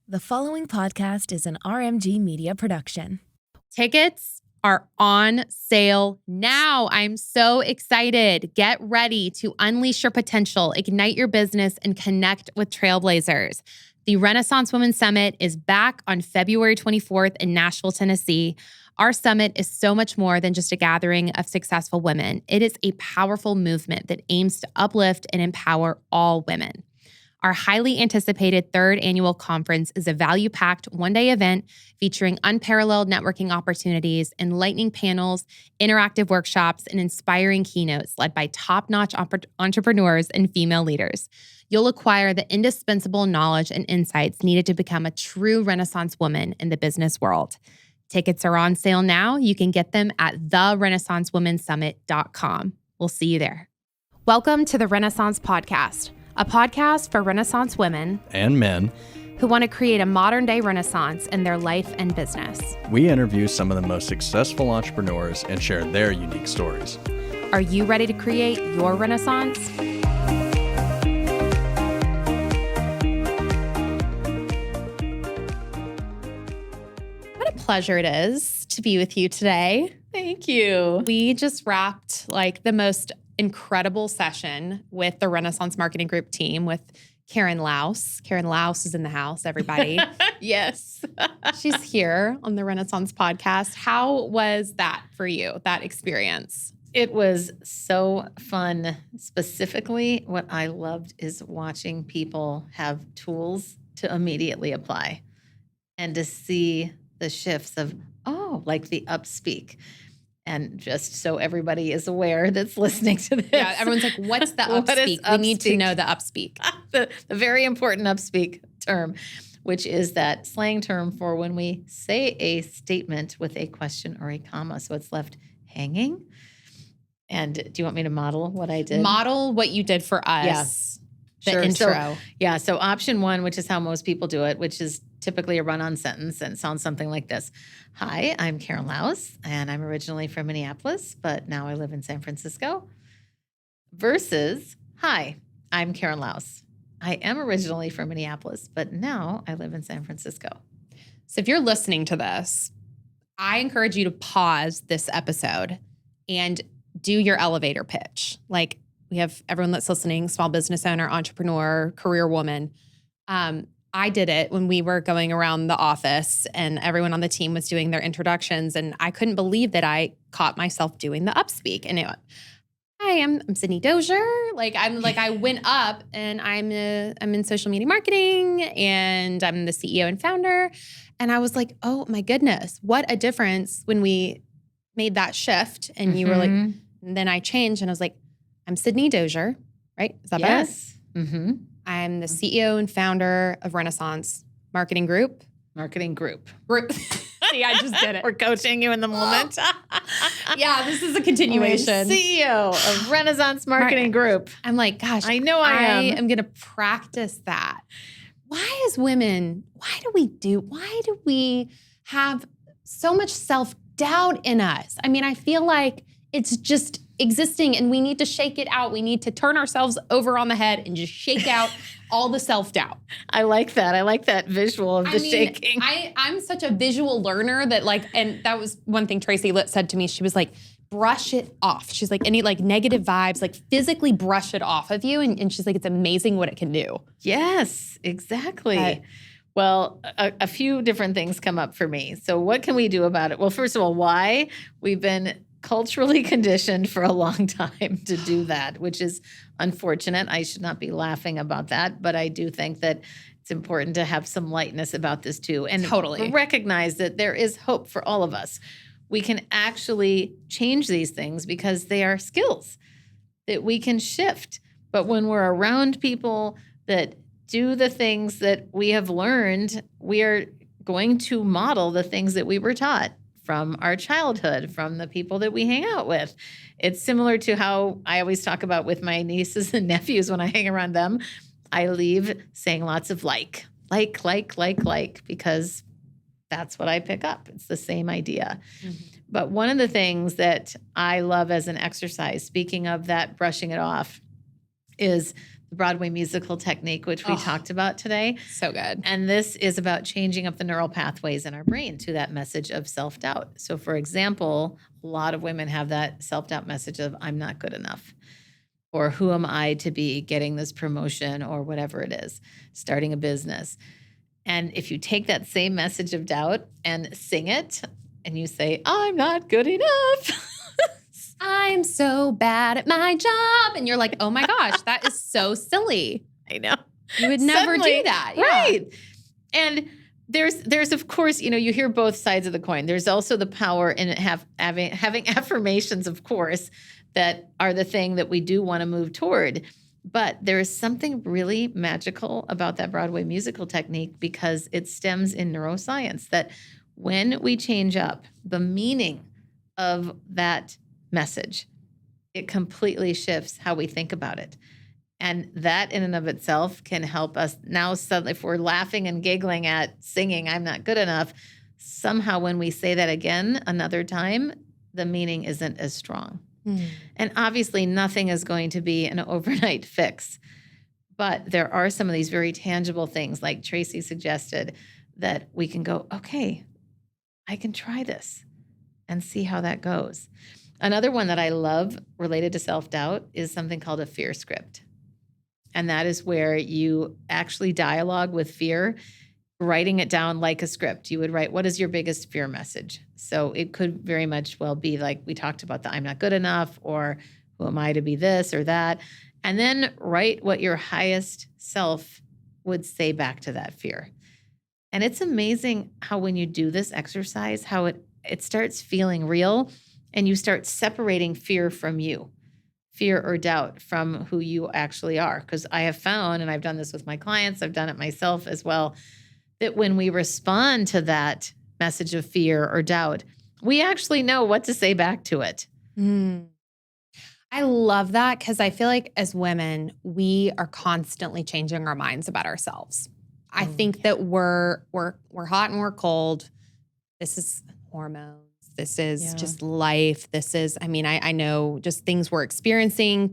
The following podcast is an RMG Media production. Tickets are on sale now. I'm so excited. Get ready to unleash your potential, ignite your business, and connect with trailblazers. The Renaissance Women Summit is back on February 24th in Nashville, Tennessee. Our summit is so much more than just a gathering of successful women. It is a powerful movement that aims to uplift and empower all women. Our highly anticipated third annual conference is a value-packed one-day event featuring unparalleled networking opportunities, enlightening panels, interactive workshops, and inspiring keynotes led by top-notch entrepreneurs and female leaders. You'll acquire the indispensable knowledge and insights needed to become a true Renaissance woman in the business world. Tickets are on sale now. You can get them at therenaissancewomensummit.com. We'll see you there. Welcome to the Renaissance Podcast, a podcast for Renaissance women and men who want to create a modern-day Renaissance in their life and business. We interview some of the most successful entrepreneurs and share their unique stories. Are you ready to create your Renaissance? What a pleasure it is to be with you today. Thank you. We just wrapped the most incredible session with the Renaissance Marketing Group team with Karen Laos. Karen Laos is in the house, everybody. Yes. She's here on the Renaissance podcast. How was that for you, that experience? It was so fun. Specifically, what I loved is watching people have tools to immediately apply and to see the shifts of, like the upspeak. And just so everybody is aware that's listening to this. Yeah, everyone's like, what's the upspeak? We need to know the upspeak. the very important upspeak term, which is that slang term for when we say a statement with a question or a comma, so it's left hanging. And do you want me to model what I did? Model what you did for us. Yes. The Sure. intro. So option one, which is how most people do it, which is typically a run-on sentence and sounds something like this. Hi, I'm Karen Laos, and I'm originally from Minneapolis, but now I live in San Francisco. Versus, hi, I'm Karen Laos. I am originally from Minneapolis, but now I live in San Francisco. So if you're listening to this, I encourage you to pause this episode and do your elevator pitch. Like, we have everyone that's listening, small business owner, entrepreneur, career woman. I did it when we were going around the office and everyone on the team was doing their introductions, and I couldn't believe that I caught myself doing the upspeak. And hi, I'm Sydney Dozier. I went up and I'm in social media marketing and I'm the CEO and founder. And I was like, oh my goodness, what a difference when we made that shift. And you were like, and then I changed and I was like, I'm Sydney Dozier, right? Is that better? Yes. Mm-hmm. I'm the CEO and founder of Renaissance Marketing Group. Group. See, I just did it. We're coaching you in the moment. Yeah, this is a continuation. CEO of Renaissance Marketing Group. I'm like, gosh, I know I am going to practice that. Why do we have so much self-doubt in us? I mean, I feel like it's just existing and we need to shake it out. We need to turn ourselves over on the head and just shake out all the self-doubt. I like that. I like that visual of shaking. I'm such a visual learner that and that was one thing Tracy Litt said to me. She was like, brush it off. She's like, any negative vibes, physically brush it off of you. And she's like, it's amazing what it can do. Yes, exactly. Well, a few different things come up for me. So what can we do about it? Well, first of all, why? We've been culturally conditioned for a long time to do that, which is unfortunate. I should not be laughing about that, but I do think that it's important to have some lightness about this too, and totally recognize that there is hope for all of us. We can actually change these things because they are skills that we can shift. But when we're around people that do the things that we have learned, we are going to model the things that we were taught from our childhood, from the people that we hang out with. It's similar to how I always talk about with my nieces and nephews when I hang around them. I leave saying lots of like, because that's what I pick up. It's the same idea. Mm-hmm. But one of the things that I love as an exercise, speaking of that brushing it off, is the Broadway musical technique, which we talked about today. So good. And this is about changing up the neural pathways in our brain to that message of self-doubt. So for example, a lot of women have that self-doubt message of I'm not good enough, or who am I to be getting this promotion, or whatever it is, starting a business. And if you take that same message of doubt and sing it and you say, I'm not good enough. I'm so bad at my job. And you're like, oh my gosh, that is so silly. I know. You would never Suddenly, do that. Right. And there's of course, you hear both sides of the coin. There's also the power in having affirmations, of course, that are the thing that we do want to move toward. But there is something really magical about that Broadway musical technique because it stems in neuroscience that when we change up the meaning of that message, it completely shifts how we think about it. And that in and of itself can help us now suddenly, if we're laughing and giggling at singing, I'm not good enough, somehow when we say that again another time, the meaning isn't as strong. And obviously nothing is going to be an overnight fix, but there are some of these very tangible things like Tracy suggested that we can go, okay, I can try this and see how that goes. Another one that I love related to self-doubt is something called a fear script. And that is where you actually dialogue with fear, writing it down like a script. You would write, what is your biggest fear message? So it could very much well be like we talked about the I'm not good enough, or who am I to be this or that? And then write what your highest self would say back to that fear. And it's amazing how when you do this exercise, how it starts feeling real and you start separating fear from you, fear or doubt from who you actually are. Because I have found, and I've done this with my clients, I've done it myself as well, that when we respond to that message of fear or doubt, we actually know what to say back to it. I love that because I feel like as women, we are constantly changing our minds about ourselves. I think that we're hot and we're cold. This is hormones. This is just life. This is, I know just things we're experiencing,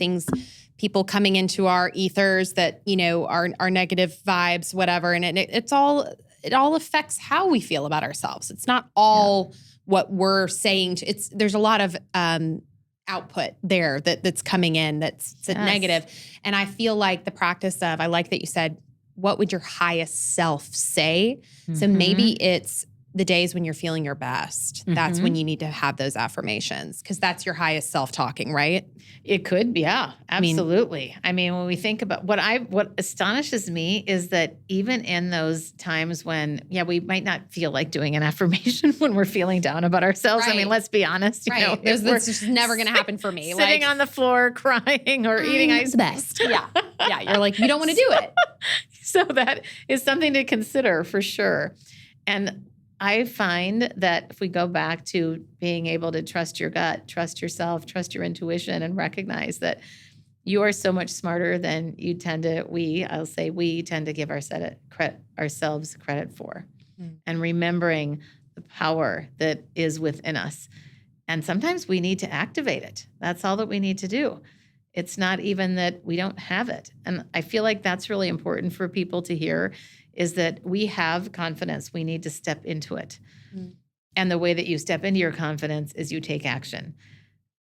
people coming into our ethers that, are negative vibes, whatever. And it all affects how we feel about ourselves. It's not all what we're saying. There's a lot of output there that's coming in that's negative. And I feel like the practice of, I like that you said, what would your highest self say? So maybe it's the days when you're feeling your best. That's when you need to have those affirmations because that's your highest self talking, right? It could be, yeah, absolutely. When we think about what astonishes me is that even in those times when, we might not feel like doing an affirmation when we're feeling down about ourselves. Right. Let's be honest. Right. That's just never going to happen for me. Sitting on the floor crying or eating ice. The best. Yeah. You're like, you don't want to do it. So that is something to consider for sure. And I find that if we go back to being able to trust your gut, trust yourself, trust your intuition, and recognize that you are so much smarter than we tend to give ourselves credit for. And remembering the power that is within us. And sometimes we need to activate it. That's all that we need to do. It's not even that we don't have it. And I feel like that's really important for people to hear is that we have confidence. We need to step into it. And the way that you step into your confidence is you take action.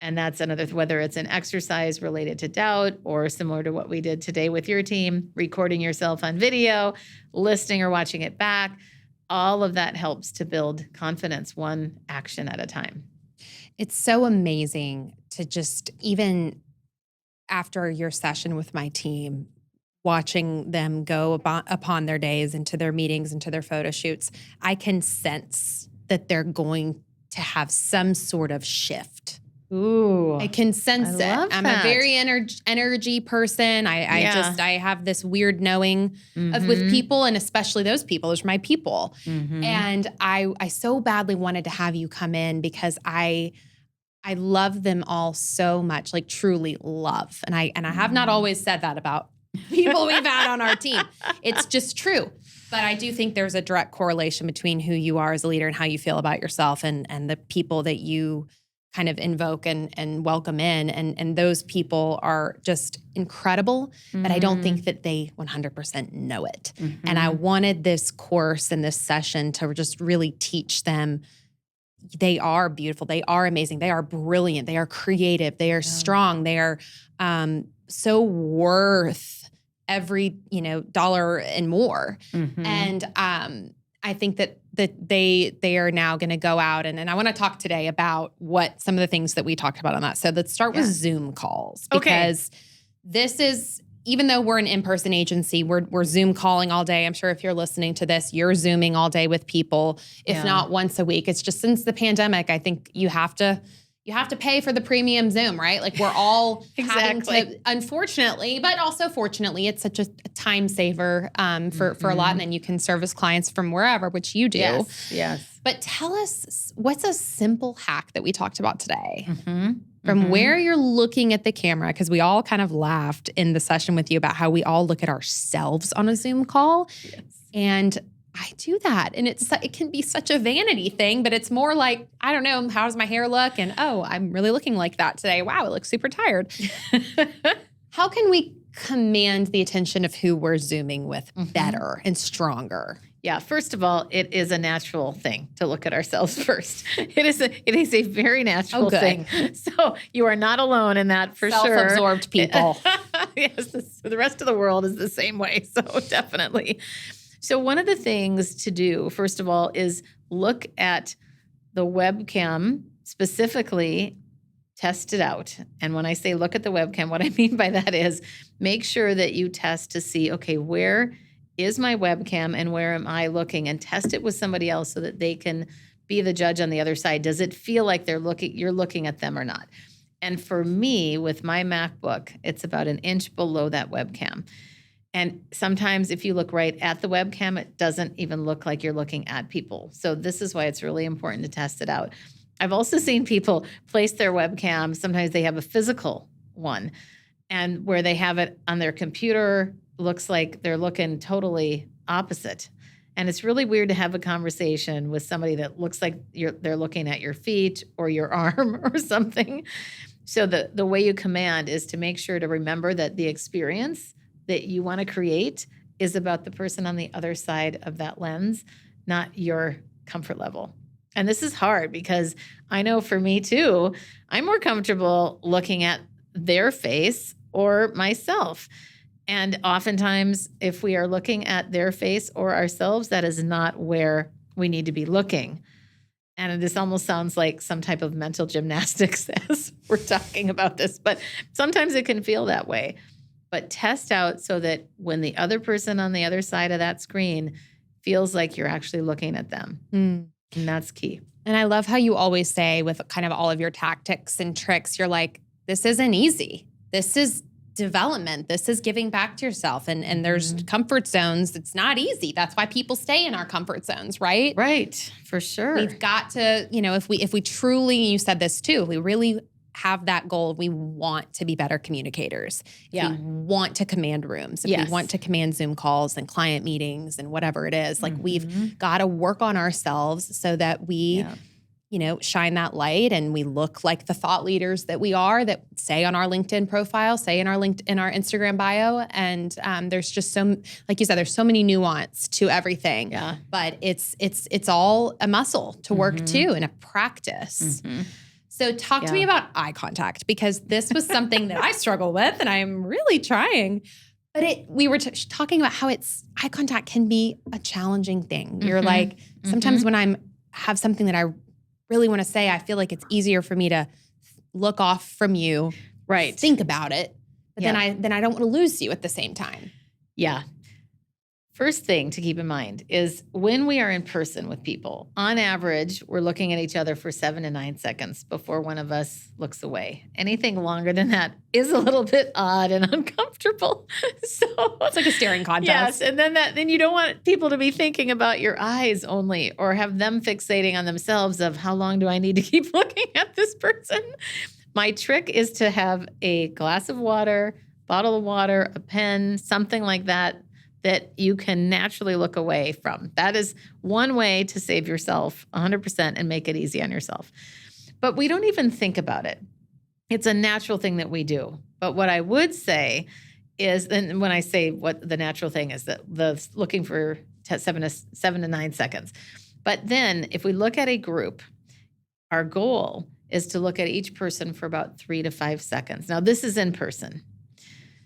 And that's another, whether it's an exercise related to doubt or similar to what we did today with your team, recording yourself on video, listening or watching it back, all of that helps to build confidence one action at a time. It's so amazing to just even after your session with my team, watching them go upon their days into their meetings, into their photo shoots, I can sense that they're going to have some sort of shift. Ooh, I can sense it. I'm a very energy person. I have this weird knowing of with people, and especially those people. Those are my people. And I so badly wanted to have you come in because I love them all so much, like truly love. And I have not always said that about people we've had on our team. It's just true. But I do think there's a direct correlation between who you are as a leader and how you feel about yourself and the people that you kind of invoke and welcome in. And those people are just incredible, but I don't think that they 100% know it. And I wanted this course and this session to just really teach them they are beautiful, they are amazing, they are brilliant, they are creative, they are strong, they are so worth every, dollar and more. And I think that they are now going to go out and I want to talk today about what some of the things that we talked about on that. So let's start with Zoom calls, because this is, even though we're an in-person agency, we're Zoom calling all day. I'm sure if you're listening to this, you're Zooming all day with people, if not once a week. It's just since the pandemic, I think you have to pay for the premium Zoom, right? Like we're all having to, unfortunately, but also fortunately, it's such a time saver for a lot. And then you can service clients from wherever, which you do. Yes. But tell us, what's a simple hack that we talked about today? From where you're looking at the camera, because we all kind of laughed in the session with you about how we all look at ourselves on a Zoom call. Yes. And I do that. And it can be such a vanity thing, but it's more like, I don't know, how does my hair look? And, oh, I'm really looking like that today. Wow, it looks super tired. How can we command the attention of who we're Zooming with better and stronger? Yeah, first of all, it is a natural thing to look at ourselves first. It is a very natural thing. So you are not alone in that for sure. Self-absorbed people. Yes, the rest of the world is the same way. So definitely. So one of the things to do, first of all, is look at the webcam, specifically test it out. And when I say look at the webcam, what I mean by that is make sure that you test to see, okay, where is my webcam and where am I looking, and test it with somebody else so that they can be the judge on the other side. Does it feel like you're looking at them or not? And for me, with my MacBook, it's about an inch below that webcam. And sometimes if you look right at the webcam, it doesn't even look like you're looking at people. So this is why it's really important to test it out. I've also seen people place their webcam. Sometimes they have a physical one, and where they have it on their computer, looks like they're looking totally opposite. And it's really weird to have a conversation with somebody that looks like they're looking at your feet or your arm or something. So the way you command is to make sure to remember that the experience that you want to create is about the person on the other side of that lens, not your comfort level. And this is hard because I know for me too, I'm more comfortable looking at their face or myself. And oftentimes, if we are looking at their face or ourselves, that is not where we need to be looking. And this almost sounds like some type of mental gymnastics as we're talking about this, but sometimes it can feel that way. But test out so that when the other person on the other side of that screen feels like you're actually looking at them. And that's key. And I love how you always say with kind of all of your tactics and tricks, you're like, this isn't easy. This is development. This is giving back to yourself. And there's comfort zones. It's not easy. That's why people stay in our comfort zones, right? Right. For sure. We've got to, if we truly, you said this too, if we really have that goal, we want to be better communicators. Yeah. We want to command rooms. If we want to command Zoom calls and client meetings and whatever it is, like we've got to work on ourselves so that we shine that light and we look like the thought leaders that we are, that say on our LinkedIn profile, say in our Instagram bio. And there's just like you said, there's so many nuance to everything. Yeah. But it's all a muscle to work too, and a practice. So talk to me about eye contact, because this was something that I struggle with and I'm really trying. But we were talking about how eye contact can be a challenging thing. You're like, sometimes when I have something that I really want to say, I feel like it's easier for me to look off from you, right? Think about it, but then I don't want to lose you at the same time. Yeah. First thing to keep in mind is when we are in person with people, on average, we're looking at each other for 7 to 9 seconds before one of us looks away. Anything longer than that is a little bit odd and uncomfortable. So it's like a staring contest. Yes, and then you don't want people to be thinking about your eyes only, or have them fixating on themselves of how long do I need to keep looking at this person. My trick is to have a glass of water, bottle of water, a pen, something like that you can naturally look away from. That is one way to save yourself 100% and make it easy on yourself. but we don't even think about it. It's a natural thing that we do. But what I would say is, and when I say what the natural thing is, that the looking for 7 to 9 seconds. But then if we look at a group, our goal is to look at each person for about 3 to 5 seconds. Now, this is in person.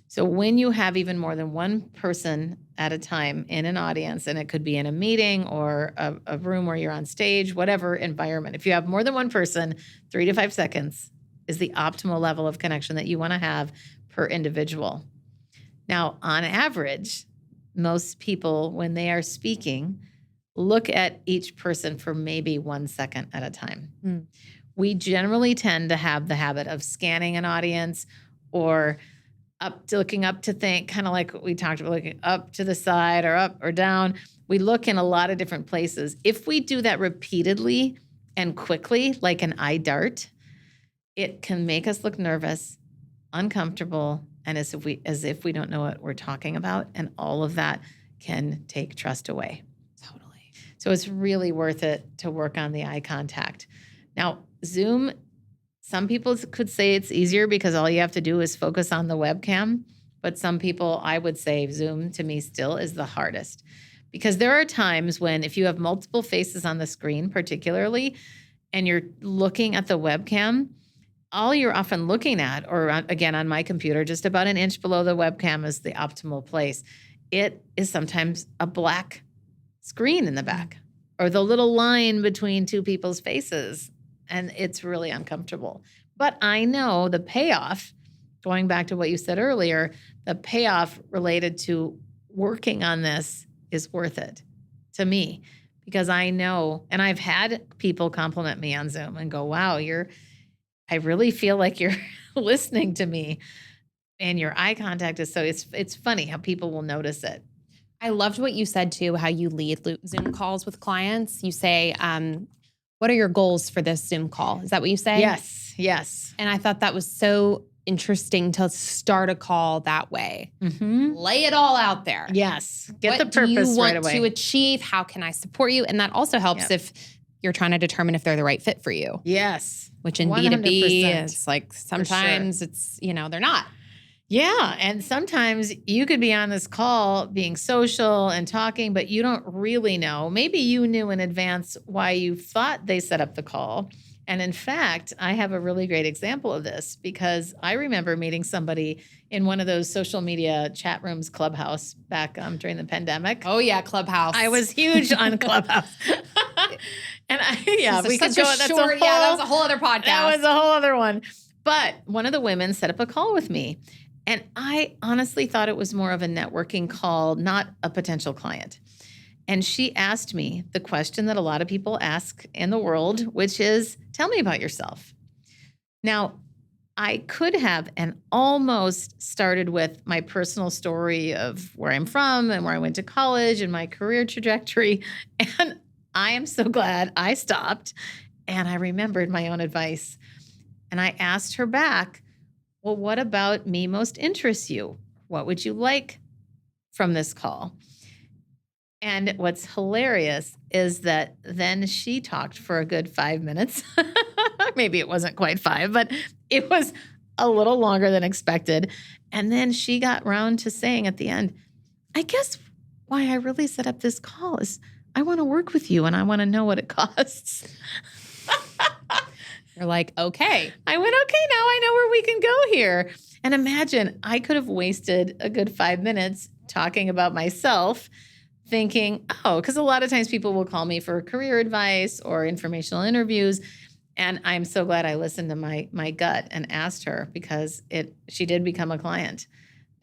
So when you have even more than one person at a time in an audience, and it could be in a meeting or a room where you're on stage, whatever environment, if you have more than one person, 3 to 5 seconds is the optimal level of connection that you want to have per individual. Now, on average, most people, when they are speaking, look at each person for maybe 1 second at a time. We generally tend to have the habit of scanning an audience or looking up to think, kind of like what we talked about, looking up to the side or up or down. We look in a lot of different places. If we do that repeatedly and quickly, like an eye dart, it can make us look nervous, uncomfortable, and as if we don't know what we're talking about. And all of that can take trust away. Totally. So it's really worth it to work on the eye contact. Now, Zoom, some people could say it's easier because all you have to do is focus on the webcam. But some people, I would say Zoom to me still is the hardest. Because there are times when if you have multiple faces on the screen, particularly, and you're looking at the webcam, all you're often looking at, or again on my computer, just about an inch below the webcam is the optimal place. It is sometimes a black screen in the back or the little line between two people's faces. And it's really uncomfortable. But I know the payoff, going back to what you said earlier, the payoff related to working on this is worth it to me because I know, and I've had people compliment me on Zoom and go, wow, I really feel like you're listening to me and your eye contact is it's funny how people will notice it. I loved what you said too, how you lead Zoom calls with clients. You say, what are your goals for this Zoom call? Is that what you say? Yes. And I thought that was so interesting to start a call that way. Mm-hmm. Lay it all out there. Yes. Get what the purpose right away. do you want to achieve? How can I support you? And that also helps if you're trying to determine if they're the right fit for you. Yes. Which in 100%. B2B, it's like sometimes it's, they're not. Yeah. And sometimes you could be on this call being social and talking, but you don't really know. Maybe you knew in advance why you thought they set up the call. And in fact, I have a really great example of this because I remember meeting somebody in one of those social media chat rooms, Clubhouse, back during the pandemic. Oh, yeah, Clubhouse. I was huge on Clubhouse. And we could go. That was a whole other podcast. That was a whole other one. But one of the women set up a call with me. And I honestly thought it was more of a networking call, not a potential client. And she asked me the question that a lot of people ask in the world, which is, tell me about yourself. Now, I could have and almost started with my personal story of where I'm from and where I went to college and my career trajectory. And I am so glad I stopped and I remembered my own advice. And I asked her back, well, what about me most interests you? What would you like from this call? And what's hilarious is that then she talked for a good 5 minutes. Maybe it wasn't quite 5, but it was a little longer than expected. And then she got round to saying at the end, I guess why I really set up this call is I want to work with you and I want to know what it costs. You're like, okay. I went, okay, now I know where we can go here. And imagine I could have wasted a good 5 minutes talking about myself, thinking, because a lot of times people will call me for career advice or informational interviews. And I'm so glad I listened to my gut and asked her because she did become a client.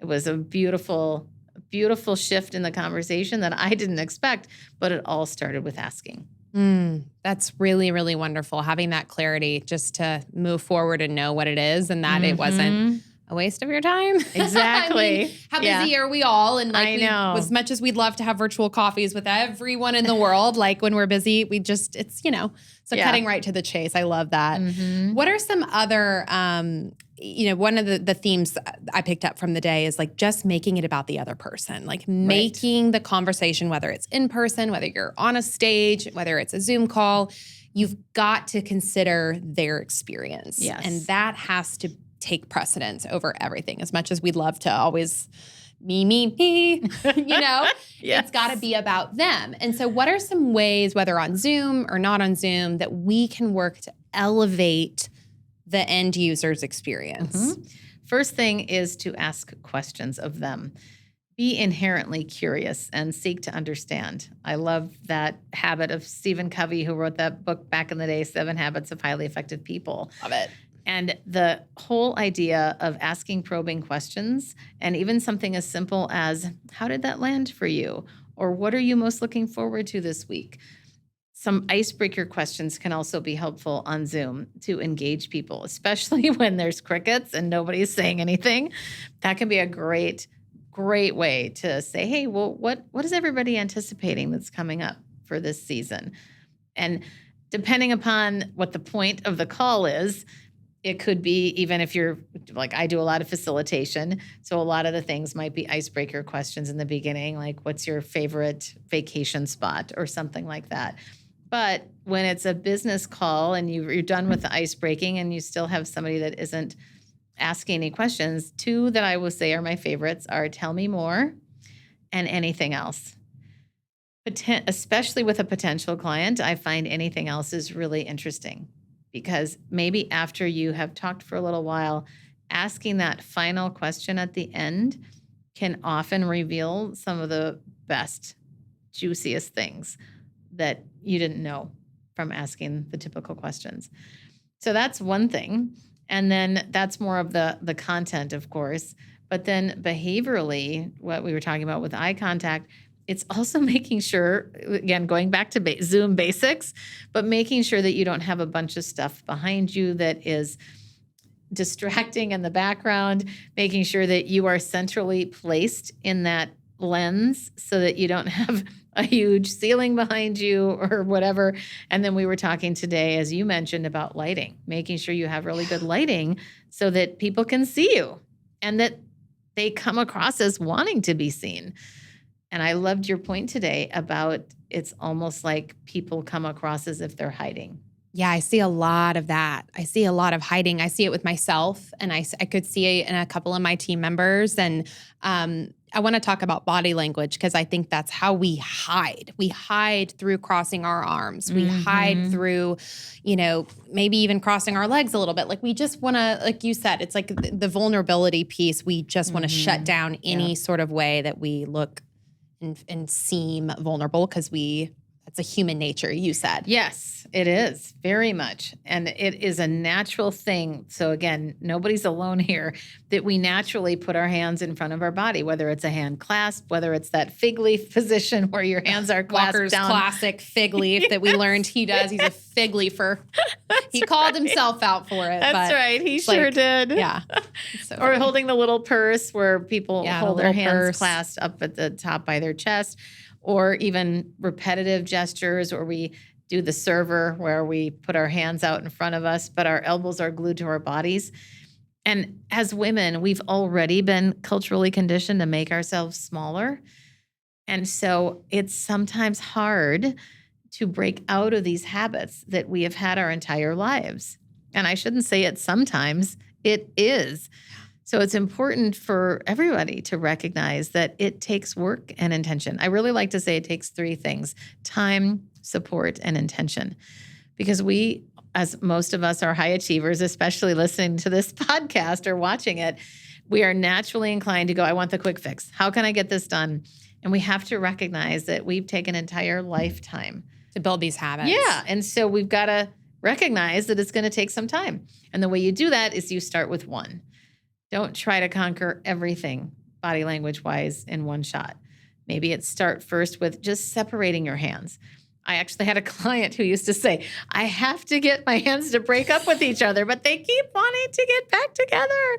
It was a beautiful, beautiful shift in the conversation that I didn't expect, but it all started with asking. That's really, really wonderful. Having that clarity just to move forward and know what it is and that it wasn't a waste of your time. Exactly. I mean, how busy are we all? And I know. As much as we'd love to have virtual coffees with everyone in the world, like when we're busy, so cutting right to the chase. I love that. Mm-hmm. What are some other, one of the themes I picked up from the day is like just making it about the other person, like making the conversation, whether it's in person, whether you're on a stage, whether it's a Zoom call, you've got to consider their experience. Yes. And that has to take precedence over everything. As much as we'd love to always me, Yes. it's got to be about them. And so what are some ways, whether on Zoom or not on Zoom, that we can work to elevate the end user's experience? Mhm. First thing is to ask questions of them. Be inherently curious and seek to understand. I love that habit of Stephen Covey, who wrote that book back in the day, 7 Habits of Highly Effective People. Love it. And the whole idea of asking probing questions, and even something as simple as, how did that land for you? Or what are you most looking forward to this week? Some icebreaker questions can also be helpful on Zoom to engage people, especially when there's crickets and nobody's saying anything. That can be a great way to say, hey, well, what is everybody anticipating that's coming up for this season? And depending upon what the point of the call is, it could be, even if you're like, I do a lot of facilitation. So a lot of the things might be icebreaker questions in the beginning, like what's your favorite vacation spot or something like that. But when it's a business call and you're done with the ice breaking and you still have somebody that isn't asking any questions, 2 that I will say are my favorites are tell me more and anything else. Especially with a potential client, I find anything else is really interesting. Because maybe after you have talked for a little while, asking that final question at the end can often reveal some of the best, juiciest things that you didn't know from asking the typical questions. So that's one thing. And then that's more of the content, of course. But then behaviorally, what we were talking about with eye contact, it's also making sure, again, going back to Zoom basics, but making sure that you don't have a bunch of stuff behind you that is distracting in the background, making sure that you are centrally placed in that lens so that you don't have a huge ceiling behind you or whatever. And then we were talking today, as you mentioned, about lighting, making sure you have really good lighting so that people can see you and that they come across as wanting to be seen. And I loved your point today about it's almost like people come across as if they're hiding. Yeah, I see a lot of that. I see a lot of hiding. I see it with myself, and I could see it in a couple of my team members. And I want to talk about body language because I think that's how we hide. We hide through crossing our arms. We hide through, maybe even crossing our legs a little bit. Like we just want to, like you said, it's like the vulnerability piece. We just want to shut down any sort of way that we look and seem vulnerable because that's a human nature, you said. Yes, it is very much. And it is a natural thing. So again, nobody's alone here that we naturally put our hands in front of our body, whether it's a hand clasp, whether it's that fig leaf position where your hands are clasped Walker's down. classic fig leaf that we learned he does. He's a fig leafer. He called himself out for it. That's right. He sure did. Yeah. So or holding the little purse where people hold their hands clasped up at the top by their chest, or even repetitive gestures, or we do the server where we put our hands out in front of us, but our elbows are glued to our bodies. And as women, we've already been culturally conditioned to make ourselves smaller. And so it's sometimes hard to break out of these habits that we have had our entire lives. And I shouldn't say it sometimes, it is. So it's important for everybody to recognize that it takes work and intention. I really like to say it takes 3 things: time, support, and intention. Because we, as most of us are high achievers, especially listening to this podcast or watching it, we are naturally inclined to go, I want the quick fix. How can I get this done? And we have to recognize that we've taken an entire lifetime to build these habits. Yeah. And so we've got to recognize that it's going to take some time. And the way you do that is you start with 1. Don't try to conquer everything body language wise in one shot. Maybe it's start first with just separating your hands. I actually had a client who used to say, I have to get my hands to break up with each other, but they keep wanting to get back together.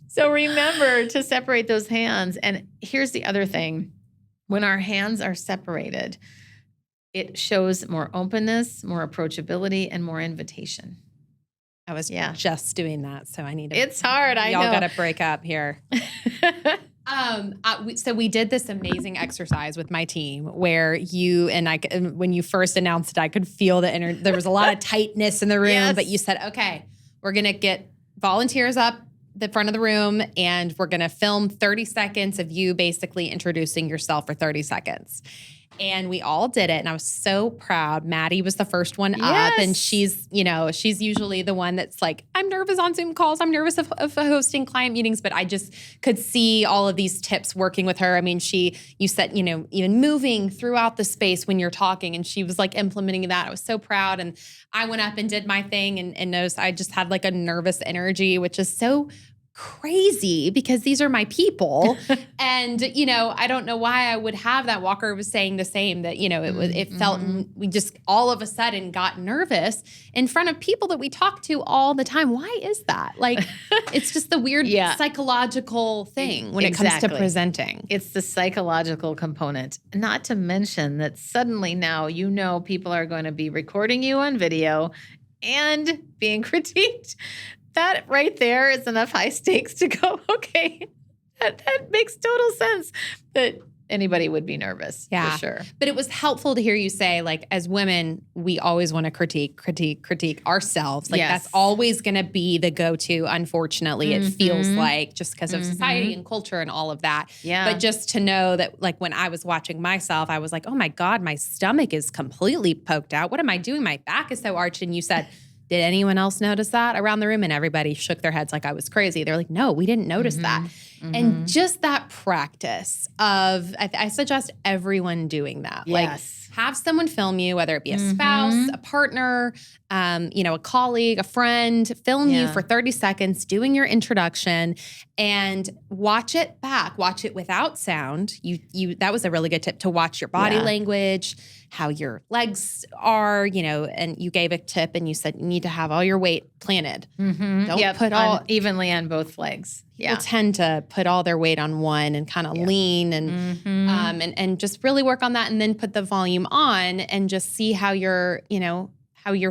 So remember to separate those hands. And here's the other thing. When our hands are separated, it shows more openness, more approachability, and more invitation. I was just doing that, so I need to. It's hard. I know. Y'all got to break up here. So we did this amazing exercise with my team where you and I, when you first announced it, I could feel there was a lot of tightness in the room, Yes. but you said, okay, we're going to get volunteers up the front of the room and we're going to film 30 seconds of you basically introducing yourself for 30 seconds. And we all did it. And I was so proud. Maddie was the first one up. And she's usually the one that's like, I'm nervous on Zoom calls. I'm nervous of hosting client meetings. But I just could see all of these tips working with her. I mean, you said, even moving throughout the space when you're talking. And she was like implementing that. I was so proud. And I went up and did my thing and noticed I just had like a nervous energy, which is so crazy because these are my people. And, I don't know why I would have that. Walker was saying the same, that, it felt, we just all of a sudden got nervous in front of people that we talk to all the time. Why is that? Like, it's just the weird psychological thing when it comes to presenting. It's the psychological component, not to mention that suddenly now, people are going to be recording you on video and being critiqued. That right there is enough high stakes to go, okay, that makes total sense that anybody would be nervous, for sure. But it was helpful to hear you say, like, as women, we always want to critique ourselves. Like, that's always going to be the go-to, unfortunately, it feels like, just because of society and culture and all of that. Yeah. But just to know that, like, when I was watching myself, I was like, oh my God, my stomach is completely poked out. What am I doing? My back is so arched. And you said, did anyone else notice that around the room? And everybody shook their heads like I was crazy. They're like, no, we didn't notice that. And just that practice of, I suggest everyone doing that. Like, have someone film you, whether it be a spouse, a partner, a colleague, a friend, film you for 30 seconds doing your introduction and watch it back. Watch it without sound. That was a really good tip, to watch your body language, how your legs are, and you gave a tip and you said you need to have all your weight planted. Don't put all evenly on both legs. People tend to put all their weight on one and kind of lean and just really work on that, and then put the volume on and just see how you're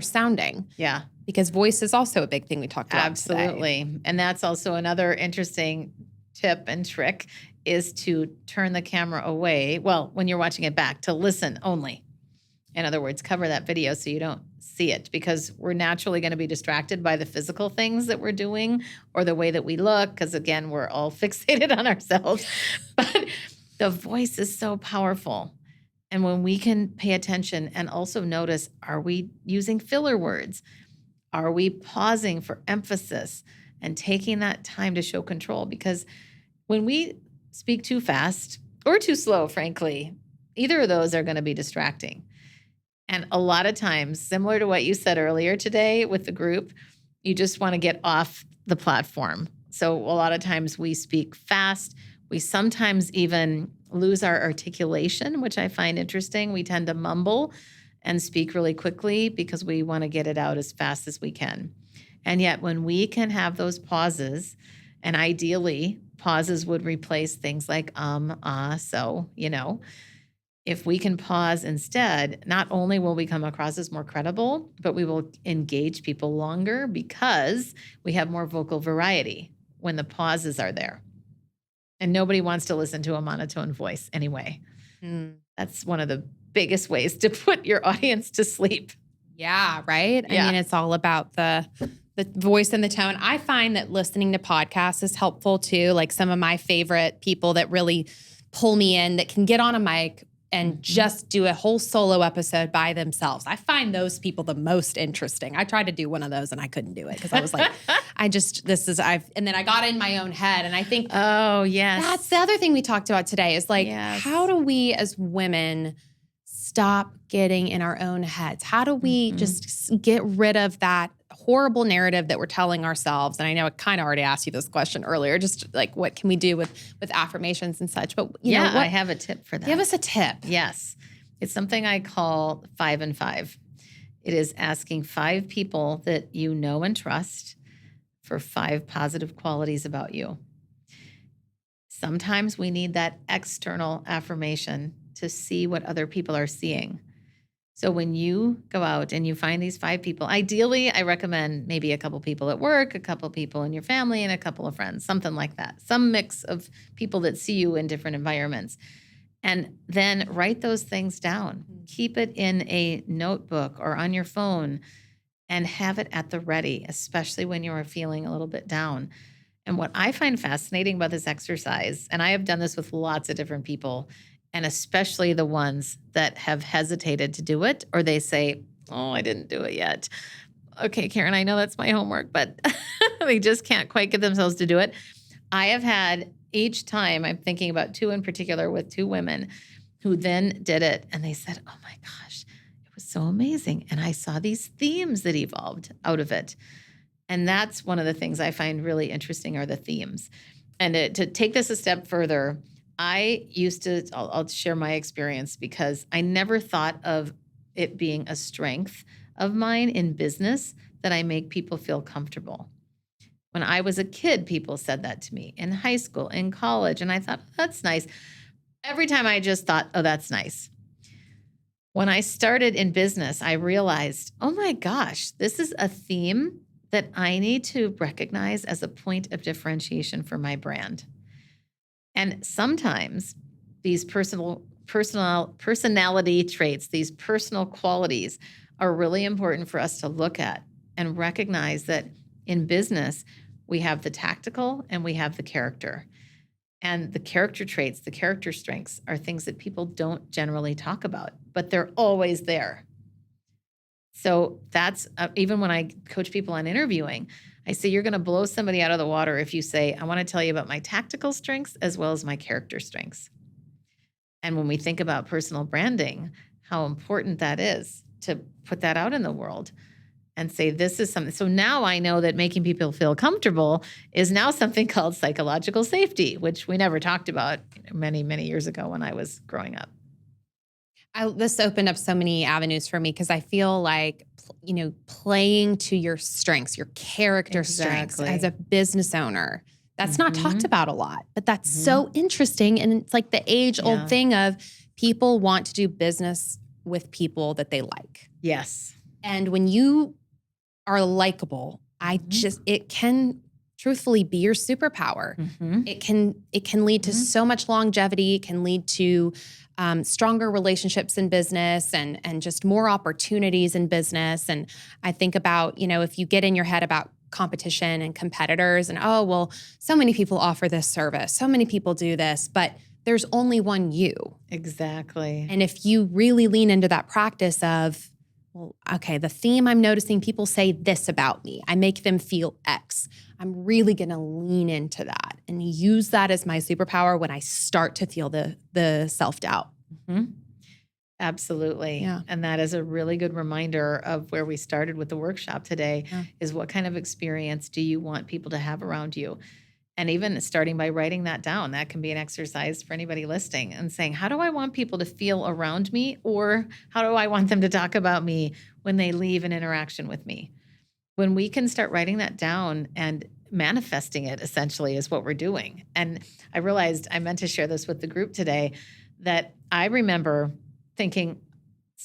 sounding. Yeah. Because voice is also a big thing we talked about Absolutely. today. And that's also another interesting tip and trick, is to turn the camera away. Well, when you're watching it back, to listen only. In other words, cover that video so you don't see it, because we're naturally going to be distracted by the physical things that we're doing or the way that we look, because again, we're all fixated on ourselves. But the voice is so powerful. And when we can pay attention and also notice, are we using filler words? Are we pausing for emphasis and taking that time to show control? Because when we speak too fast or too slow, frankly, either of those are going to be distracting. And a lot of times, similar to what you said earlier today with the group, you just want to get off the platform. So a lot of times we speak fast. We sometimes even lose our articulation, which I find interesting. We tend to mumble and speak really quickly because we want to get it out as fast as we can. And yet when we can have those pauses, and ideally pauses would replace things like so, if we can pause instead, not only will we come across as more credible, but we will engage people longer because we have more vocal variety when the pauses are there. And nobody wants to listen to a monotone voice anyway. That's one of the biggest ways to put your audience to sleep. Yeah, right? I mean, it's all about the voice and the tone. I find that listening to podcasts is helpful too. Like, some of my favorite people that really pull me in, that can get on a mic and just do a whole solo episode by themselves. I find those people the most interesting. I tried to do one of those and I couldn't do it because I was like, and then I got in my own head. And I think, that's the other thing we talked about today is like, how do we as women stop getting in our own heads? How do we just get rid of that horrible narrative that we're telling ourselves? And I know I kind of already asked you this question earlier, just like, what can we do with affirmations and such? But you know what? I have a tip for that. Give us a tip. Yes. It's something I call 5 and 5. It is asking 5 people that you know and trust for 5 positive qualities about you. Sometimes we need that external affirmation to see what other people are seeing. So when you go out and you find these 5 people, ideally, I recommend maybe a couple people at work, a couple people in your family, and a couple of friends, something like that. Some mix of people that see you in different environments. And then write those things down. Keep it in a notebook or on your phone and have it at the ready, especially when you are feeling a little bit down. And what I find fascinating about this exercise, and I have done this with lots of different people, and especially the ones that have hesitated to do it, or they say, oh, I didn't do it yet. Okay, Karen, I know that's my homework, but they just can't quite get themselves to do it. I have had each time, I'm thinking about 2 in particular with 2 women who then did it, and they said, oh my gosh, it was so amazing. And I saw these themes that evolved out of it. And that's one of the things I find really interesting are the themes. And to take this a step further, I used to, I'll share my experience because I never thought of it being a strength of mine in business that I make people feel comfortable. When I was a kid, people said that to me in high school, in college, and I thought, that's nice. Every time I just thought, oh, that's nice. When I started in business, I realized, oh my gosh, this is a theme that I need to recognize as a point of differentiation for my brand. And sometimes these personality traits, these personal qualities are really important for us to look at and recognize that in business, we have the tactical and we have the character. And the character traits, the character strengths are things that people don't generally talk about, but they're always there. So that's even when I coach people on interviewing, I say you're going to blow somebody out of the water if you say, I want to tell you about my tactical strengths as well as my character strengths. And when we think about personal branding, how important that is to put that out in the world and say, this is something. So now I know that making people feel comfortable is now something called psychological safety, which we never talked about many, many years ago when I was growing up. This opened up so many avenues for me because I feel like, playing to your strengths, your character strengths as a business owner, that's not talked about a lot, but that's so interesting. And it's like the age-old thing of people want to do business with people that they like. Yes. And when you are likable, it can truthfully be your superpower. It can lead to so much longevity. It can lead to stronger relationships in business and just more opportunities in business. And I think about, if you get in your head about competition and competitors and, oh, well, so many people offer this service, so many people do this, but there's only one you. Exactly. And if you really lean into that practice of, well, okay, the theme I'm noticing, people say this about me. I make them feel X. I'm really going to lean into that and use that as my superpower when I start to feel the self-doubt. Absolutely. Yeah. And that is a really good reminder of where we started with the workshop today is what kind of experience do you want people to have around you? And even starting by writing that down, that can be an exercise for anybody listening and saying, how do I want people to feel around me? Or how do I want them to talk about me when they leave an interaction with me? When we can start writing that down and manifesting it essentially is what we're doing. And I realized I meant to share this with the group today that I remember thinking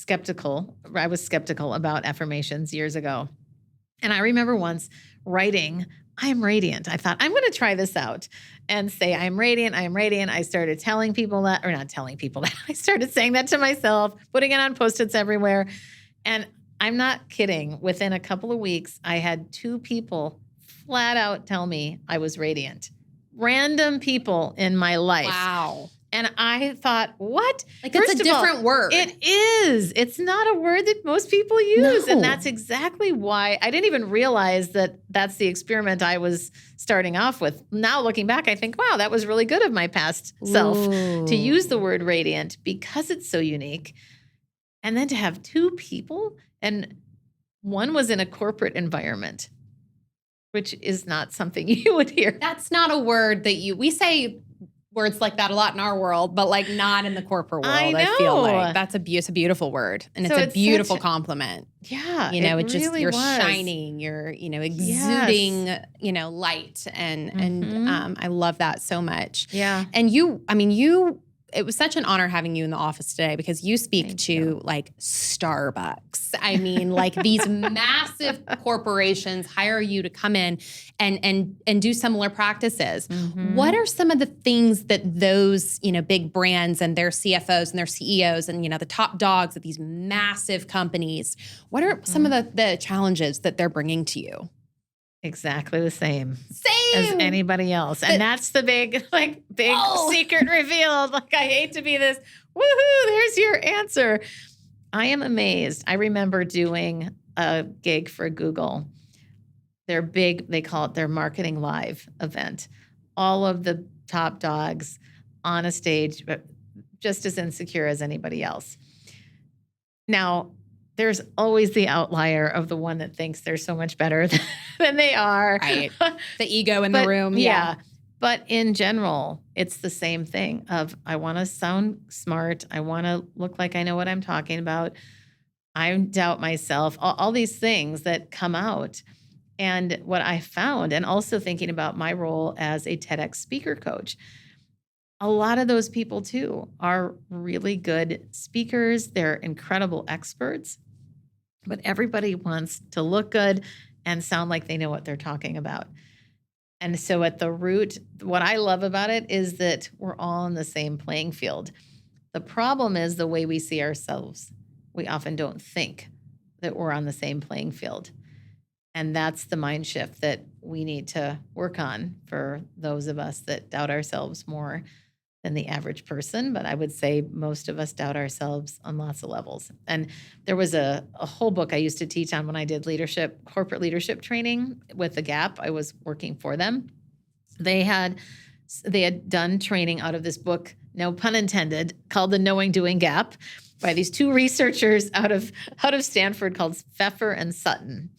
I was skeptical about affirmations years ago. And I remember once writing, I'm radiant. I thought, I'm going to try this out and say, I'm radiant. I'm radiant. I started telling people that, or not telling people that. I started saying that to myself, putting it on Post-its everywhere. And I'm not kidding. Within a couple of weeks, I had 2 people flat out tell me I was radiant. Random people in my life. Wow. And I thought, what? Like it's a different word. It is. It's not a word that most people use. No. And that's exactly why I didn't even realize that that's the experiment I was starting off with. Now looking back, I think, wow, that was really good of my past self to use the word radiant because it's so unique. And then to have 2 people, and one was in a corporate environment, which is not something you would hear. That's not a word that we say words like that a lot in our world, but like not in the corporate world. I feel like it's a beautiful word, and it's a beautiful compliment. Yeah, it's just really you're was. shining, you're exuding, light, and I love that so much. Yeah, and you it was such an honor having you in the office today because you speak to like Starbucks. I mean, like these massive corporations hire you to come in and do similar practices. What are some of the things that those, big brands and their CFOs and their CEOs and, the top dogs at these massive companies, what are some of the challenges that they're bringing to you? Exactly the same as anybody else. And that's the big secret revealed. Like, I hate to be this, woohoo, there's your answer. I am amazed. I remember doing a gig for Google. Their they call it their Marketing Live event. All of the top dogs on a stage, but just as insecure as anybody else. Now, there's always the outlier of the one that thinks they're so much better than they are. Right. The ego in the room. Yeah. But in general, it's the same thing of I want to sound smart. I want to look like I know what I'm talking about. I doubt myself, all these things that come out. And what I found, and also thinking about my role as a TEDx speaker coach, a lot of those people too are really good speakers. They're incredible experts. But everybody wants to look good and sound like they know what they're talking about. And so at the root, what I love about it is that we're all on the same playing field. The problem is the way we see ourselves. We often don't think that we're on the same playing field. And that's the mind shift that we need to work on for those of us that doubt ourselves more than the average person. But I would say most of us doubt ourselves on lots of levels. And there was a whole book I used to teach on when I did corporate leadership training with the Gap. I was working for them. They had done training out of this book, no pun intended, called The Knowing Doing Gap by these two researchers out of Stanford called Pfeffer and Sutton.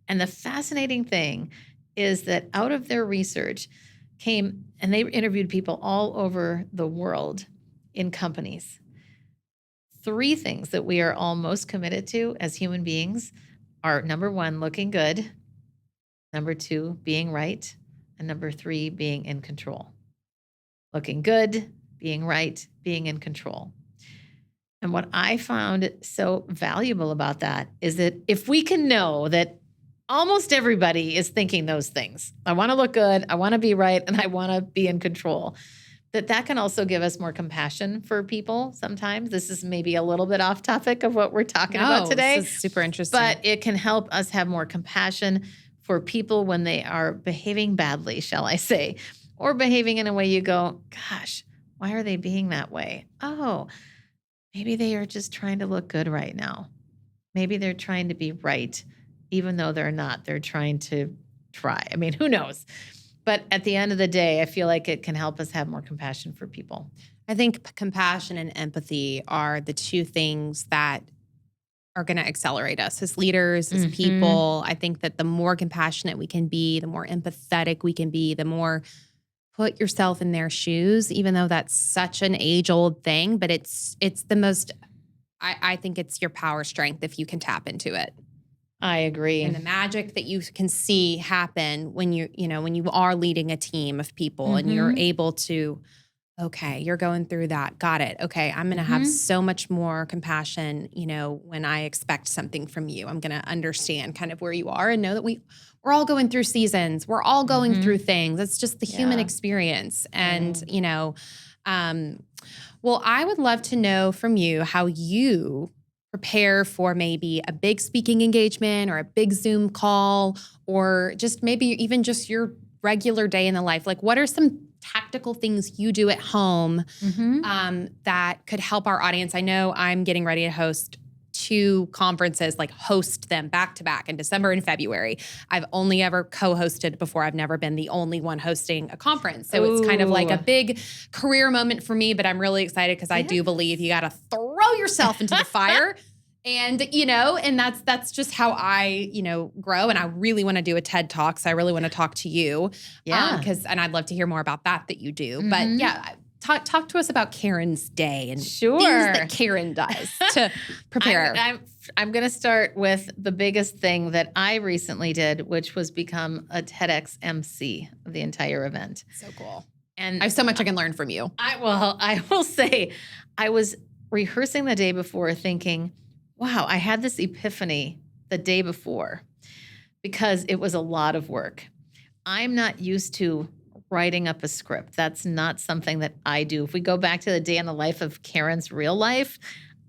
And the fascinating thing is that out of their research came, and they interviewed people all over the world in companies. 3 things that we are all most committed to as human beings are, number 1, looking good, number 2, being right, and number 3, being in control. Looking good, being right, being in control. And what I found so valuable about that is that if we can know that almost everybody is thinking those things. I want to look good, I want to be right, and I want to be in control. That can also give us more compassion for people sometimes. This is maybe a little bit off topic of what we're talking about today. This is super interesting. But it can help us have more compassion for people when they are behaving badly, shall I say, or behaving in a way you go, gosh, why are they being that way? Oh, maybe they are just trying to look good right now. Maybe they're trying to be right. Even though they're not, they're trying to try. I mean, who knows? But at the end of the day, I feel like it can help us have more compassion for people. I think compassion and empathy are the 2 things that are going to accelerate us as leaders, as people. I think that the more compassionate we can be, the more empathetic we can be, the more put yourself in their shoes, even though that's such an age-old thing. But it's the most, I think it's your power strength if you can tap into it. I agree. And the magic that you can see happen when you are leading a team of people and you're able to, okay, you're going through that. Got it. Okay, I'm going to have so much more compassion, when I expect something from you. I'm going to understand kind of where you are and know that we're all going through seasons. We're all going through things. It's just the human experience. And, well, I would love to know from you how you prepare for maybe a big speaking engagement or a big Zoom call, or just maybe even just your regular day in the life. Like, what are some tactical things you do at home that could help our audience? I know I'm getting ready to host 2 conferences, like host them back to back in December and February. I've only ever co-hosted before. I've never been the only one hosting a conference. So it's kind of like a big career moment for me, but I'm really excited because I do believe you got to throw yourself into the fire. And, and that's just how I, grow. And I really want to do a TED Talk. So I really want to talk to you. Yeah. And I'd love to hear more about that you do. But yeah, talk to us about Karen's day and things that Karen does to prepare. I'm going to start with the biggest thing that I recently did, which was become a TEDx MC of the entire event. So cool. And I have so much I can learn from you. I will say, I was rehearsing the day before thinking, wow, I had this epiphany the day before because it was a lot of work. I'm not used to writing up a script. That's not something that I do. If we go back to the day in the life of Karen's real life,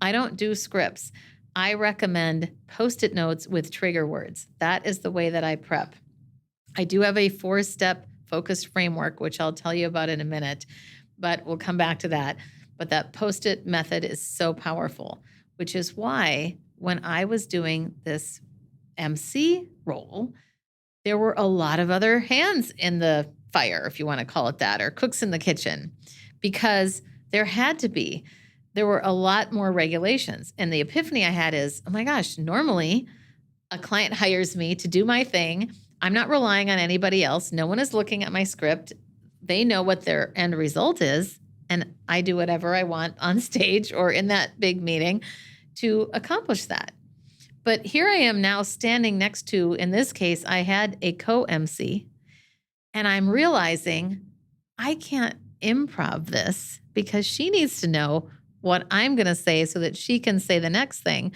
I don't do scripts. I recommend Post-it notes with trigger words. That is the way that I prep. I do have a 4-step focused framework, which I'll tell you about in a minute, but we'll come back to that. But that Post-it method is so powerful, which is why when I was doing this MC role, there were a lot of other hands in the fire, if you want to call it that, or cooks in the kitchen, because there had to be. There were a lot more regulations. And the epiphany I had is, oh my gosh, normally a client hires me to do my thing. I'm not relying on anybody else. No one is looking at my script. They know what their end result is. And I do whatever I want on stage or in that big meeting to accomplish that. But here I am now standing next to, in this case, I had a co-MC, and I'm realizing I can't improv this because she needs to know what I'm going to say so that she can say the next thing.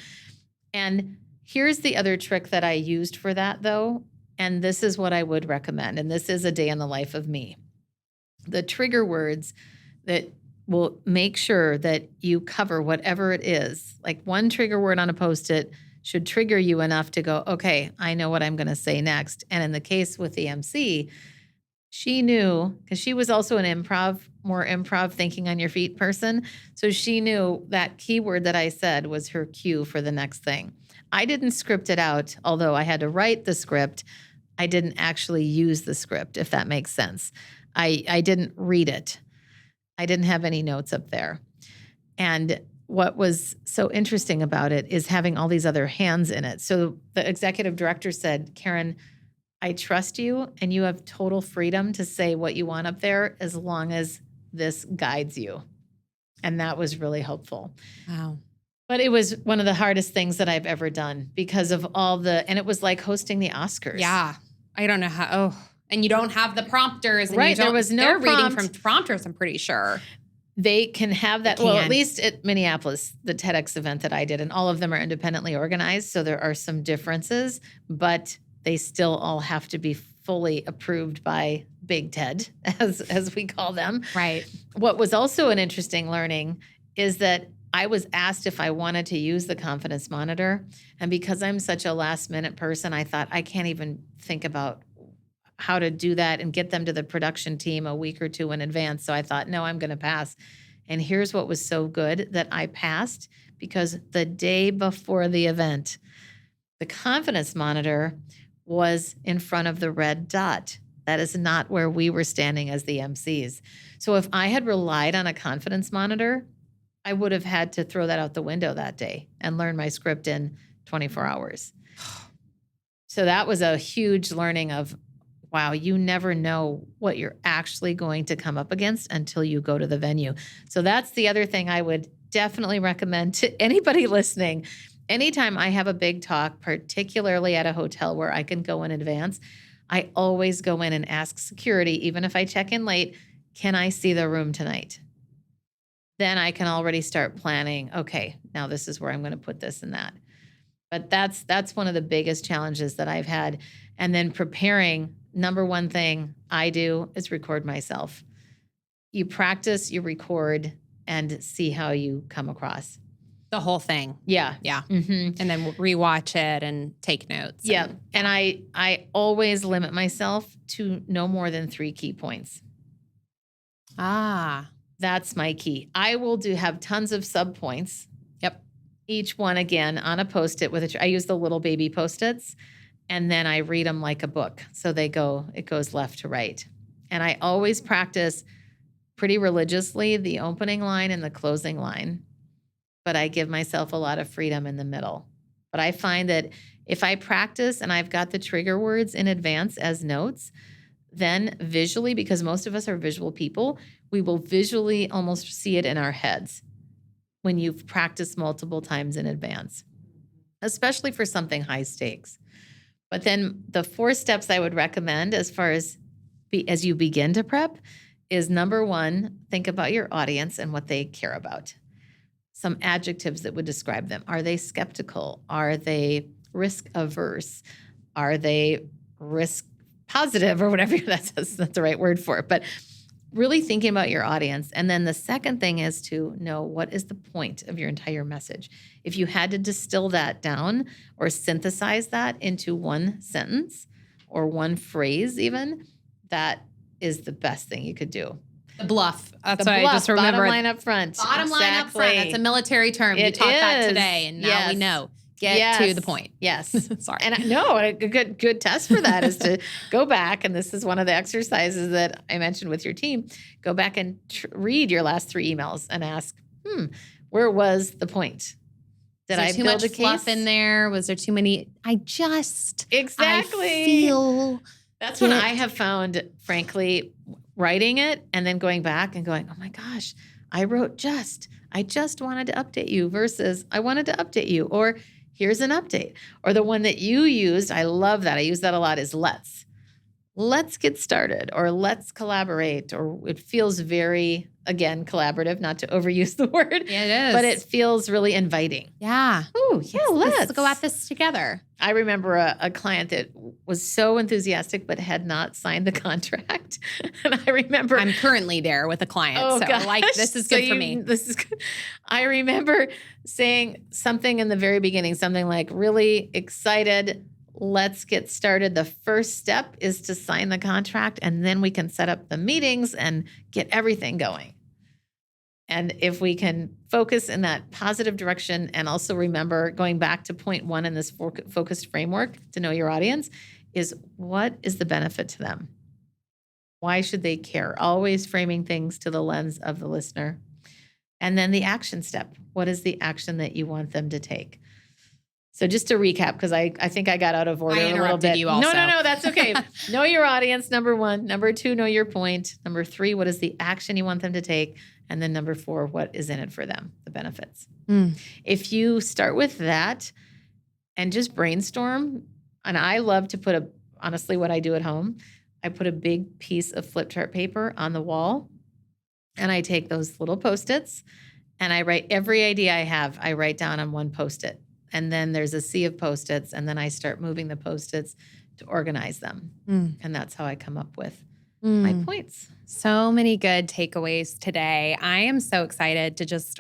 And here's the other trick that I used for that, though, and this is what I would recommend, and this is a day in the life of me. The trigger words that will make sure that you cover whatever it is, like one trigger word on a Post-it should trigger you enough to go, okay, I know what I'm going to say next. And in the case with the MC, she knew, because she was also an more improv thinking on your feet person. So she knew that keyword that I said was her cue for the next thing. I didn't script it out, although I had to write the script. I didn't actually use the script, if that makes sense. I didn't read it. I didn't have any notes up there. And what was so interesting about it is having all these other hands in it. So the executive director said, Karen, I trust you and you have total freedom to say what you want up there as long as this guides you. And that was really helpful. Wow. But it was one of the hardest things that I've ever done because of and it was like hosting the Oscars. Yeah. I don't know how, and you don't have the prompters. And Right. There was no they're reading prompt. from prompters, I'm pretty sure. They can have that. They Well, can. at least at Minneapolis, the TEDx event that I did, and all of them are independently organized. So there are some differences, but they still all have to be fully approved by Big Ted, as we call them. Right. What was also an interesting learning is that I was asked if I wanted to use the confidence monitor. And because I'm such a last minute person, I thought I can't even think about how to do that and get them to the production team a week or two in advance. So I thought, no, I'm going to pass. And here's what was so good that I passed, because the day before the event, the confidence monitor was in front of the red dot. That is not where we were standing as the MCs. So if I had relied on a confidence monitor, I would have had to throw that out the window that day and learn my script in 24 hours. So that was a huge learning of, wow, you never know what you're actually going to come up against until you go to the venue. So that's the other thing I would definitely recommend to anybody listening. Anytime I have a big talk, particularly at a hotel where I can go in advance, I always go in and ask security, even if I check in late, can I see the room tonight? Then I can already start planning, okay, now this is where I'm going to put this and that. But that's one of the biggest challenges that I've had. And then preparing, number one thing I do is record myself. You practice, you record, and see how you come across. The whole thing. Yeah. Yeah. Mm-hmm. And then rewatch it and take notes. Yeah. And I always limit myself to no more than 3 key points. Ah. That's my key. I will have tons of sub points. Yep. Each one again on a Post-it I use the little baby Post-its, and then I read them like a book. So it goes left to right. And I always practice pretty religiously the opening line and the closing line, but I give myself a lot of freedom in the middle. But I find that if I practice and I've got the trigger words in advance as notes, then visually, because most of us are visual people, we will visually almost see it in our heads when you've practiced multiple times in advance, especially for something high stakes. But then the 4 steps I would recommend as far as you begin to prep is number one, think about your audience and what they care about. Some adjectives that would describe them. Are they skeptical? Are they risk averse? Are they risk positive or whatever? That's not the right word for it. But really thinking about your audience. And then the second thing is to know what is the point of your entire message. If you had to distill that down or synthesize that into one sentence or one phrase even, that is the best thing you could do. Bluff. That's The what bluff, I just remember. bottom line up front. Bottom line up front. That's a military term. You It taught that is. today, and now we Yes. know. Get to the point. Yes. Sorry. And a good test for that is to go back, and this is one of the exercises that I mentioned with your team. Go back and read your last 3 emails and ask, where was the point? Did I too build much a fluff case? in there? Was there too many? Exactly. I feel. That's what I have found, frankly, writing it and then going back and going, oh my gosh, I wrote I just wanted to update you versus I wanted to update you, or here's an update. Or the one that you used, I love that. I use that a lot, is let's get started, or let's collaborate, or it feels very, again, collaborative, not to overuse the word. Yeah, it is. But it feels really inviting. Yeah. Oh, yeah, let's go at this together. I remember a client that was so enthusiastic but had not signed the contract. And I remember I'm currently there with a client. Oh, so gosh. like this is good for me. This is good. I remember saying something in the very beginning, something like, really excited. Let's get started. The first step is to sign the contract, and then we can set up the meetings and get everything going. And if we can focus in that positive direction, and also remember, going back to point 1 in this focused framework to know your audience, is what is the benefit to them? Why should they care? Always framing things to the lens of the listener. And then the action step. What is the action that you want them to take? So just to recap, because I think I got out of order I a little interrupted bit. you also. No, that's okay. Know your audience, number 1. Number 2, know your point. Number 3, what is the action you want them to take? And then number 4, what is in it for them, the benefits. If you start with that and just brainstorm, and I love to honestly, what I do at home, I put a big piece of flip chart paper on the wall, and I take those little Post-its, and I write every idea I have, I write down on one Post-it. And then there's a sea of Post-its, and then I start moving the Post-its to organize them. And that's how I come up with my points. So many good takeaways today. I am so excited to just,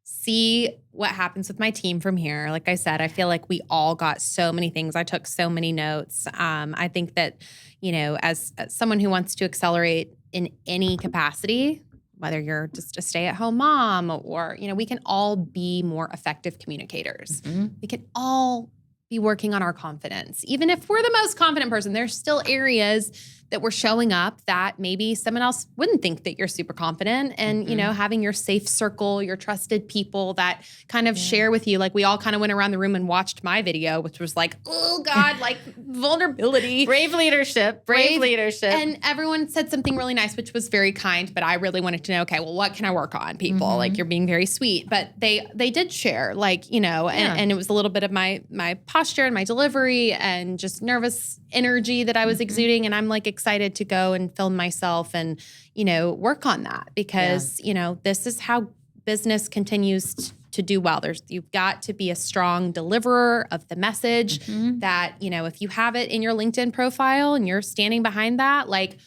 see what happens with my team from here. Like I said, I feel like we all got so many things. I took so many notes. I think that, as someone who wants to accelerate in any capacity, whether you're just a stay-at-home mom or, we can all be more effective communicators. We can all be working on our confidence. Even if we're the most confident person, there's still areas that we're showing up that maybe someone else wouldn't think that you're super confident. And, having your safe circle, your trusted people that kind of share with you. Like we all kind of went around the room and watched my video, which was like, oh God, like vulnerability. Brave leadership. And everyone said something really nice, which was very kind. But I really wanted to know, okay, well, what can I work on, people? Like you're being very sweet. But they did share, and it was a little bit of my posture and my delivery and just nervous energy that I was exuding. And I'm like excited to go and film myself and, work on that because, this is how business continues to do well. You've got to be a strong deliverer of the message that, if you have it in your LinkedIn profile and you're standing behind that, like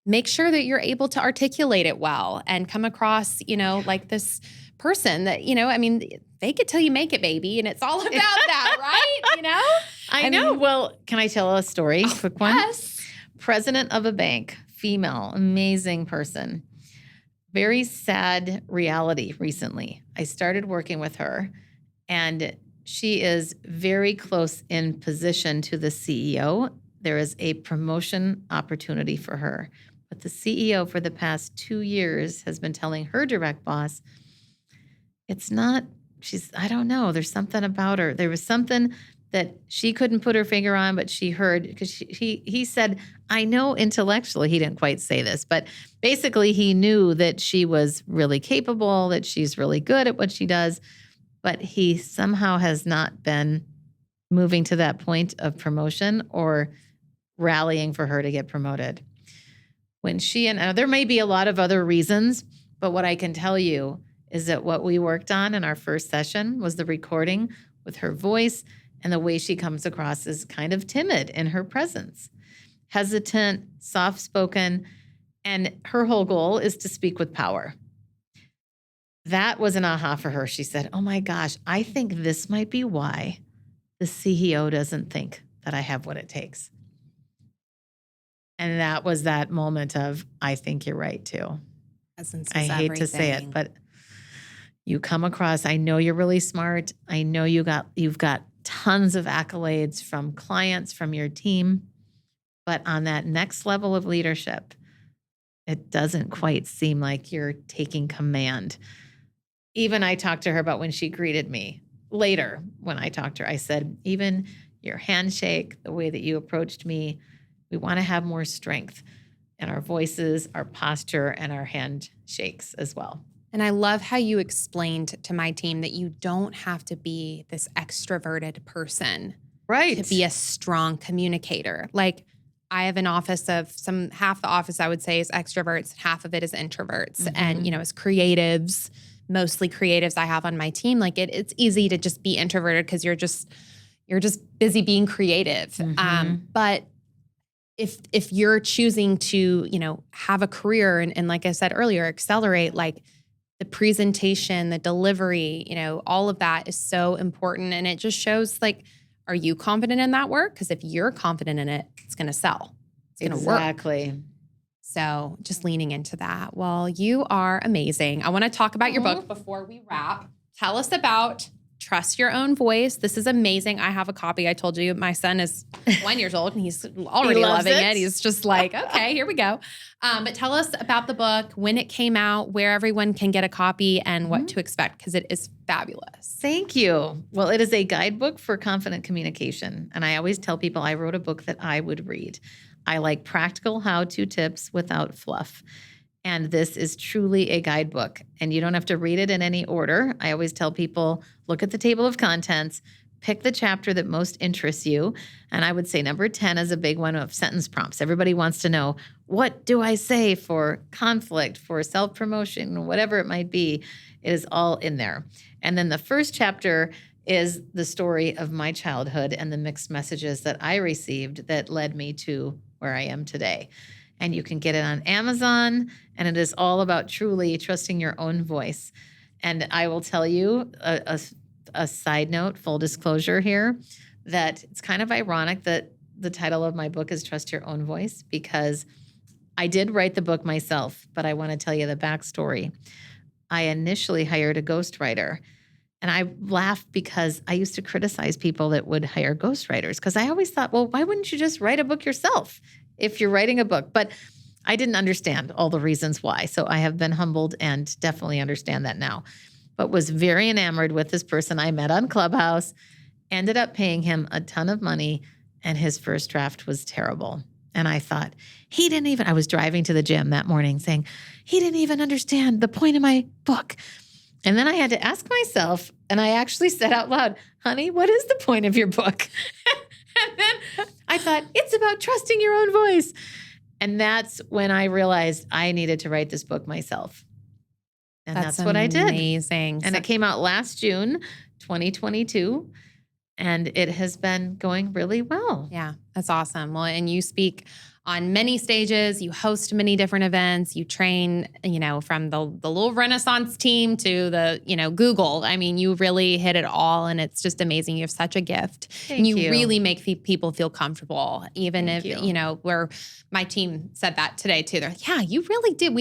make sure that you're able to articulate it well and come across, like this person that, fake it till you make it, baby. And it's all about that, right? I know. Well, can I tell a story? Quick one. Yes. President of a bank, female, amazing person. Very sad reality recently. I started working with her, and she is very close in position to the CEO. There is a promotion opportunity for her. But the CEO for the past 2 years has been telling her direct boss, I don't know, there's something about her. There was something that she couldn't put her finger on, but she heard, because he said, I know intellectually, he didn't quite say this, but basically he knew that she was really capable, that she's really good at what she does, but he somehow has not been moving to that point of promotion or rallying for her to get promoted. when she and there may be a lot of other reasons, but what I can tell you is that what we worked on in our first session was the recording with her voice and the way she comes across as kind of timid in her presence, hesitant, soft-spoken, and her whole goal is to speak with power. That was an aha for her. She said, oh my gosh, I think this might be why the CEO doesn't think that I have what it takes. And that was that moment of, I think you're right too. I hate to say it, but you come across, I know you're really smart. I know you've got tons of accolades from clients, from your team, but on that next level of leadership, it doesn't quite seem like you're taking command. Even I talked to her about when she greeted me. Later, when I talked to her, I said, even your handshake, the way that you approached me, we want to have more strength in our voices, our posture, and our handshakes as well. And I love how you explained to my team that you don't have to be this extroverted person, right, to be a strong communicator. Like, I have an office of half the office I would say is extroverts, half of it is introverts. Mm-hmm. And, as creatives, mostly creatives I have on my team, like it's easy to just be introverted because you're just busy being creative. Mm-hmm. But if you're choosing to, have a career and like I said earlier, accelerate, like the presentation, the delivery, all of that is so important. And it just shows, like, are you confident in that work? Because if you're confident in it, it's going to sell. It's going to work. Exactly. So just leaning into that. Well, you are amazing. I want to talk about your book before we wrap. Tell us about Trust Your Own Voice. This is amazing. I have a copy. I told you my son is 1 year old and he's already loving it. He's just like, okay, here we go. But tell us about the book, when it came out, where everyone can get a copy, and what to expect, because it is fabulous. Thank you. Well, it is a guidebook for confident communication. And I always tell people I wrote a book that I would read. I like practical how-to tips without fluff. And this is truly a guidebook. And you don't have to read it in any order. I always tell people, look at the table of contents, pick the chapter that most interests you. And I would say number 10 is a big one of sentence prompts. Everybody wants to know, what do I say for conflict, for self-promotion, whatever it might be. It is all in there. And then the first chapter is the story of my childhood and the mixed messages that I received that led me to where I am today. And you can get it on Amazon, and it is all about truly trusting your own voice. And I will tell you a side note, full disclosure here, that it's kind of ironic that the title of my book is Trust Your Own Voice, because I did write the book myself, but I want to tell you the backstory. I initially hired a ghostwriter. And I laugh because I used to criticize people that would hire ghostwriters, because I always thought, well, why wouldn't you just write a book yourself if you're writing a book? But I didn't understand all the reasons why. So I have been humbled and definitely understand that now. But was very enamored with this person I met on Clubhouse, ended up paying him a ton of money, and his first draft was terrible. And I thought, I was driving to the gym that morning saying, he didn't even understand the point of my book. And then I had to ask myself, and I actually said out loud, honey, what is the point of your book? And then I thought, it's about trusting your own voice. And that's when I realized I needed to write this book myself. And that's what I did. Amazing. And it came out last June, 2022. And it has been going really well. Yeah, that's awesome. Well, and you speak on many stages, you host many different events, you train, from the little Renaissance team to the, Google. I mean, you really hit it all, and it's just amazing. You have such a gift. Thank you. Really make people feel comfortable, even Thank if, you. where my team said that today too. They're like, yeah, you really did.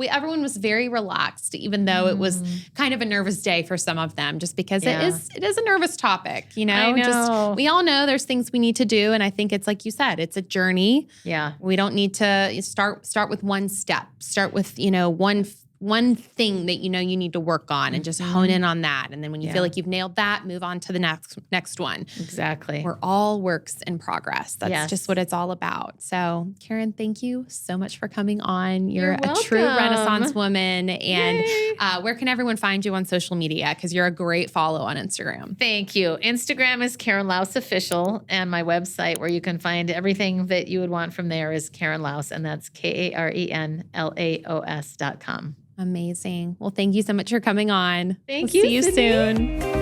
Everyone was very relaxed, even though it was kind of a nervous day for some of them, just because it is a nervous topic, I know. Just, we all know there's things we need to do. And I think it's like you said, it's a journey. Yeah. We don't need to start with one step. Start with, one one thing that you know you need to work on and just hone in on that. And then when you feel like you've nailed that, move on to the next one. Exactly. We're all works in progress. That's just what it's all about. So, Karen, thank you so much for coming on. You're a true Renaissance woman. And where can everyone find you on social media? Because you're a great follow on Instagram. Thank you. Instagram is Karen Laos Official, and my website where you can find everything that you would want from there is Karen Laos, and that's KarenLaos.com. Amazing. Well, thank you so much for coming on. Thank We'll you. See you Sydney. soon.